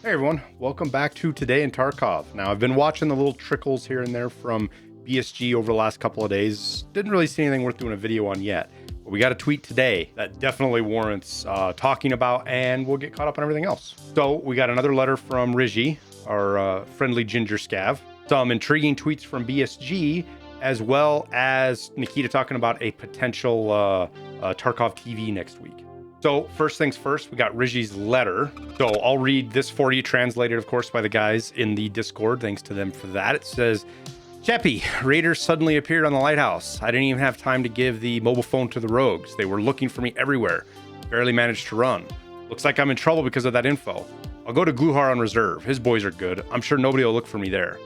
Hey everyone, welcome back to Today in Tarkov. Now I've been watching the little trickles here and there from BSG over the last couple of days. Didn't really see anything worth doing a video on yet, but we got a tweet today that definitely warrants talking about, and we'll get caught up on everything else. So we got another letter from Rigi, our friendly ginger scav, some intriguing tweets from BSG, as well as Nikita talking about a potential Tarkov TV next week. So first things first, we got Rigi's letter. So I'll read this for you, translated, of course, by the guys in the Discord. Thanks to them for that. It says, Cheppy, raiders suddenly appeared on the Lighthouse. I didn't even have time to give the mobile phone to the rogues. They were looking for me everywhere. Barely managed to run. Looks like I'm in trouble because of that info. I'll go to Gluhar on reserve. His boys are good. I'm sure nobody will look for me there.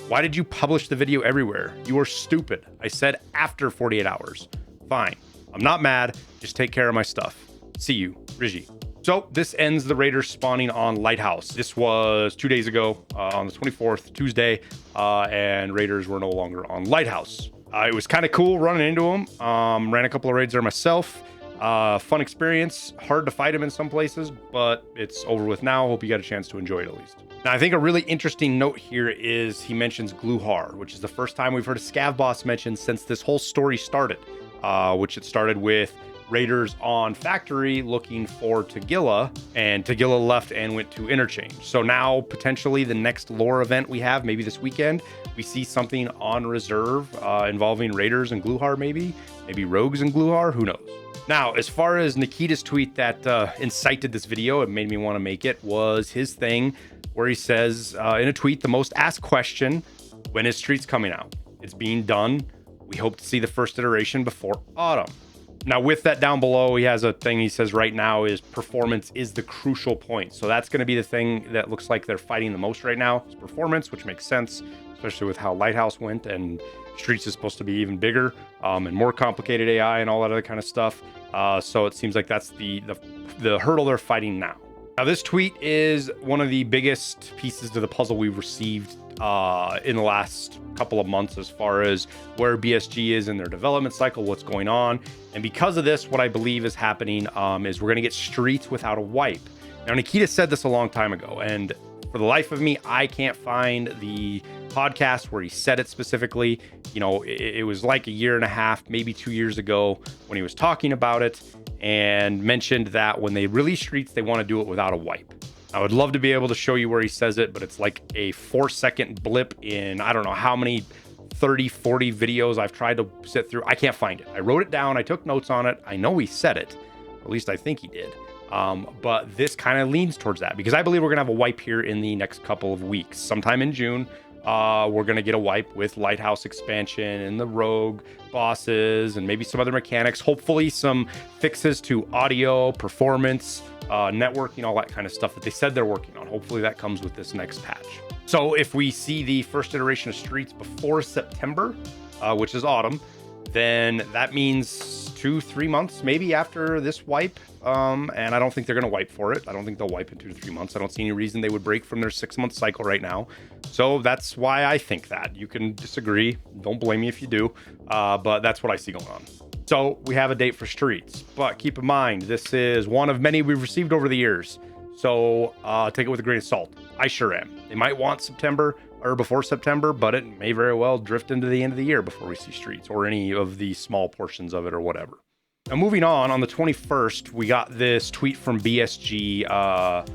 Why did you publish the video everywhere? You are stupid. I said after 48 hours. Fine. I'm not mad. Just take care of my stuff. See you, Rigi. So this ends the raiders spawning on Lighthouse. This was 2 days ago on the 24th, Tuesday, and raiders were no longer on Lighthouse. It was kind of cool running into them. Ran a couple of raids there myself. Fun experience. Hard to fight them in some places, but it's over with now. Hope you got a chance to enjoy it at least. Now, I think a really interesting note here is he mentions Gluhar, which is the first time we've heard a scav boss mentioned since this whole story started, which it started with raiders on factory looking for Tagilla, and Tagilla left and went to interchange. So now potentially the next lore event we have, maybe this weekend, we see something on reserve involving raiders and Gluhar, maybe rogues and Gluhar, who knows. Now, as far as Nikita's tweet that incited this video, it made me want to make it, was his thing where he says in a tweet, the most asked question, when is Streets coming out? It's being done. We hope to see the first iteration before autumn. Now, with that down below, he has a thing he says right now is performance is the crucial point. So that's going to be the thing that looks like they're fighting the most right now is performance, which makes sense, especially with how Lighthouse went, and Streets is supposed to be even bigger and more complicated AI and all that other kind of stuff. So it seems like that's the hurdle they're fighting now. Now, this tweet is one of the biggest pieces to the puzzle we've received in the last couple of months as far as where BSG is in their development cycle, what's going on. And because of this, what I believe is happening is we're going to get Streets without a wipe. Now, Nikita said this a long time ago, and for the life of me, I can't find the podcast where he said it specifically. You know, it was like a year and a half, maybe 2 years ago when he was talking about it and mentioned that when they release Streets, they want to do it without a wipe. I would love to be able to show you where he says it, but it's like a 4-second blip in I don't know how many 30, 40 videos I've tried to sit through. I can't find it. I wrote it down. I took notes on it. I know he said it, or at least I think he did. But this kind of leans towards that because I believe we're going to have a wipe here in the next couple of weeks. Sometime in June, we're going to get a wipe with Lighthouse expansion and the rogue bosses and maybe some other mechanics. Hopefully some fixes to audio, performance, networking, all that kind of stuff that they said they're working on. Hopefully that comes with this next patch. So if we see the first iteration of Streets before September, which is autumn, then that means 2-3 months maybe after this wipe. And I don't think they're going to wipe for it. I don't think they'll wipe in 2 to 3 months. I don't see any reason they would break from their 6-month cycle right now. So that's why I think that. You can disagree. Don't blame me if you do. But that's what I see going on. So we have a date for Streets, but keep in mind, this is one of many we've received over the years. So take it with a grain of salt. I sure am. They might want September or before September, but it may very well drift into the end of the year before we see Streets or any of the small portions of it or whatever. Now, moving on the 21st, we got this tweet from BSG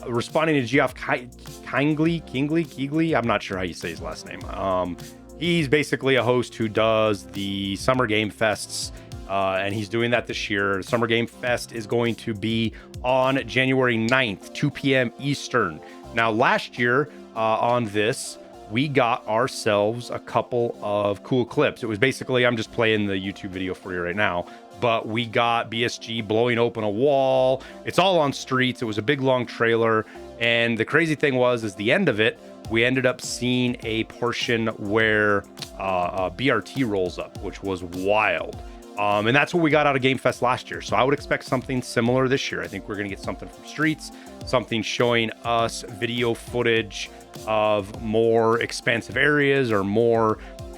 responding to Geoff Kingley. I'm not sure how you say his last name. He's basically a host who does the Summer Game Fests, and he's doing that this year. Summer Game Fest is going to be on January 9th, 2 p.m. Eastern. Now, last year on this, we got ourselves a couple of cool clips. It was basically, I'm just playing the YouTube video for you right now, but we got BSG blowing open a wall. It's all on Streets. It was a big, long trailer. And the crazy thing is the end of it, we ended up seeing a portion where BRT rolls up, which was wild. And that's what we got out of Game Fest last year. So I would expect something similar this year. I think we're going to get something from Streets, something showing us video footage of more expansive areas or more,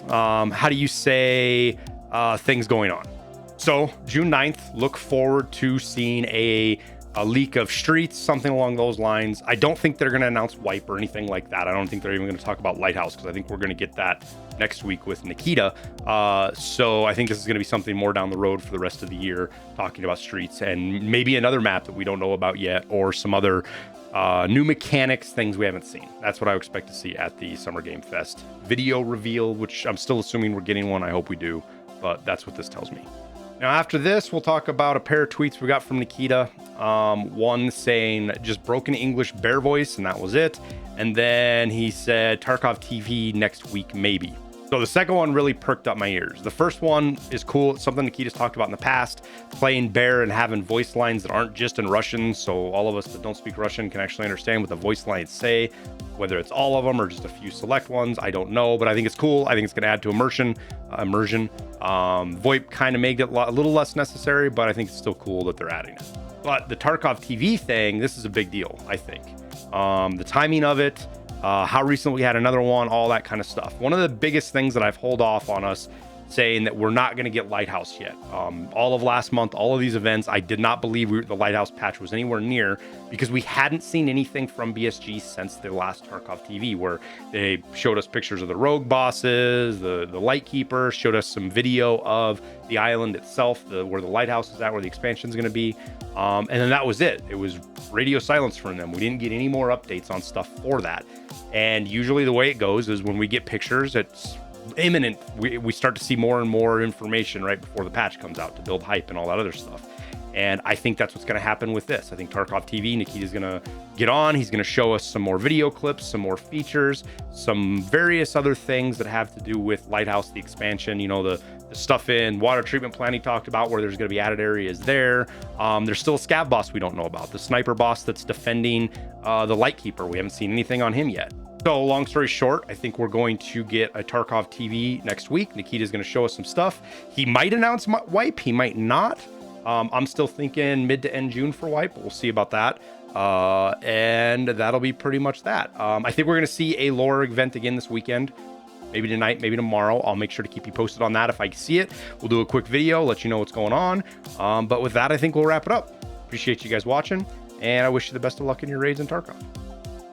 how do you say, things going on. So June 9th, look forward to seeing a a leak of Streets, something along those lines. I don't think they're going to announce Wipe or anything like that. I don't think they're even going to talk about Lighthouse, because I think we're going to get that next week with Nikita. So I think this is going to be something more down the road for the rest of the year, talking about Streets and maybe another map that we don't know about yet, or some other new mechanics, things we haven't seen. That's what I expect to see at the Summer Game Fest video reveal, which I'm still assuming we're getting one. I hope we do, but that's what this tells me. Now, after this, we'll talk about a pair of tweets we got from Nikita. One saying just broken English bear voice, and that was it. And then he said Tarkov TV next week, maybe. So the second one really perked up my ears. The first one is cool. It's something Nikita's talked about in the past, playing bear and having voice lines that aren't just in Russian, so all of us that don't speak Russian can actually understand what the voice lines say. Whether it's all of them or just a few select ones, I don't know, but I think it's cool. I think it's going to add to immersion. VoIP kind of made it a little less necessary, but I think it's still cool that they're adding it. But the Tarkov TV thing, this is a big deal, I think. The timing of it, how recently we had another one, all that kind of stuff. One of the biggest things that I've held off on us saying that we're not going to get Lighthouse yet. All of last month, all of these events, I did not believe the Lighthouse patch was anywhere near, because we hadn't seen anything from BSG since the last Tarkov TV, where they showed us pictures of the rogue bosses, the Lightkeeper, showed us some video of the island itself, where the Lighthouse is at, where the expansion is going to be. And then that was it. It was radio silence from them. We didn't get any more updates on stuff for that. And usually the way it goes is when we get pictures, it's imminent. We start to see more and more information right before the patch comes out to build hype and all that other stuff. And I think that's what's going to happen with this. I think Tarkov TV, Nikita's going to get on. He's going to show us some more video clips, some more features, some various other things that have to do with Lighthouse, the expansion, you know, the stuff in water treatment plant he talked about, where there's going to be added areas there. There's still a scav boss we don't know about, the sniper boss that's defending the Lightkeeper. We haven't seen anything on him yet. So long story short, I think we're going to get a Tarkov TV next week. Nikita's going to show us some stuff. He might announce Wipe, he might not. I'm still thinking mid to end June for Wipe. We'll see about that. And that'll be pretty much that. I think we're going to see a lore event again this weekend. Maybe tonight, maybe tomorrow. I'll make sure to keep you posted on that if I see it. We'll do a quick video, let you know what's going on. But with that, I think we'll wrap it up. Appreciate you guys watching, and I wish you the best of luck in your raids in Tarkov.